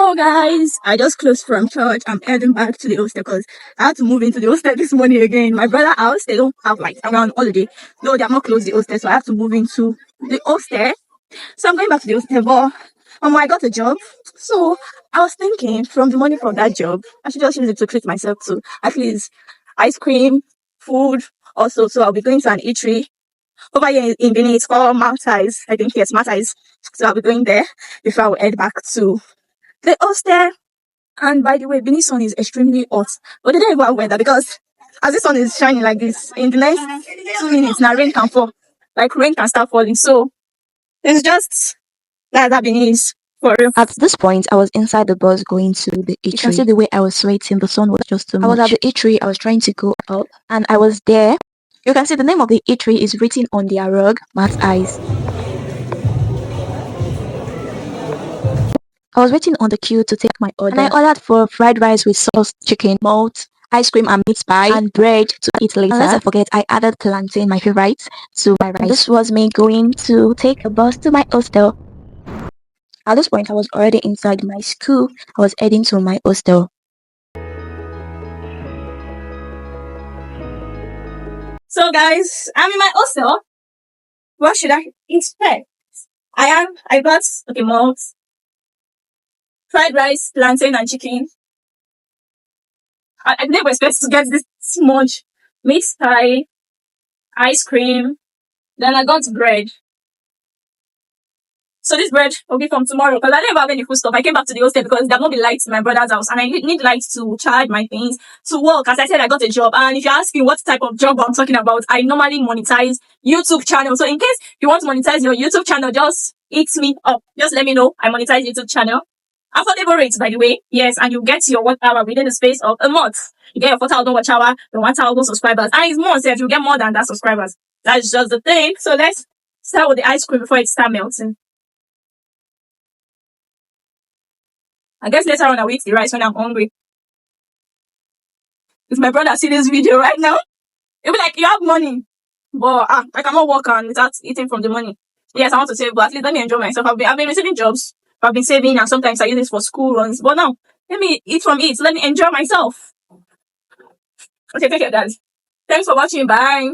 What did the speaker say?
So guys, I just closed from church. I'm heading back to the hostel because I had to move into the hostel this morning again. My brother's house, they don't have lights around holiday. No, they have not closed the hostel, so I have to move into the hostel. So I'm going back to the hostel, but I got a job. So I was thinking from the money from that job, I should just use it to treat myself to at least ice cream, food also. So I'll be going to an eatery over here in Benin. It's called Mount Eyes. I think yes, Mount Eyes. So I'll be going there before I will head back to the hostel. And by the way, Benin sun is extremely hot. But they don't even have weather because as the sun is shining like this, in the next 2 minutes now rain can fall. Like rain can start falling. So it's just that Benin is for real. At this point, I was inside the bus going to the eatery. You can see the way I was sweating. The sun was just too much. I was at the eatery. I was trying to go up, and I was there. You can see the name of the eatery is written on their rug, Matt's Eyes. I was waiting on the queue to take my order, and I ordered for fried rice with sauce, chicken, malt, ice cream and meat pie, and bread to eat later. And let's not forget, I added plantain, my favorite, to my rice. And this was me going to take a bus to my hostel. At this point, I was already inside my school. I was heading to my hostel. So guys, I'm in my hostel. What should I expect? I got malt, fried rice, plantain and chicken. I never expected to get this much meat pie, ice cream. Then I got bread. So this bread will be from tomorrow because I never have any food stuff. I came back to the hostel because there have not been lights in my brother's house and I need lights to charge my things, to work. As I said, I got a job. And if you're asking what type of job I'm talking about, I normally monetize YouTube channel. So in case you want to monetize your YouTube channel, just hit me up. Just let me know. I monetize YouTube channel. Affordable rates, by the way. Yes, and you get your watch hour within the space of a month. You get your 4,000 watch hour, the 1,000 subscribers. And it's more, so you get more than that subscribers. That's just the thing. So let's start with the ice cream before it starts melting. I guess later on I'll eat the rice when I'm hungry. If my brother see this video right now, he'll be like, you have money. But I cannot work on without eating from the money. Yes, I want to save, but at least let me enjoy myself. I've been receiving jobs. I've been saving and sometimes I use this for school runs. But now, let me eat from it. Let me enjoy myself. Okay, take care, guys. Thanks for watching. Bye.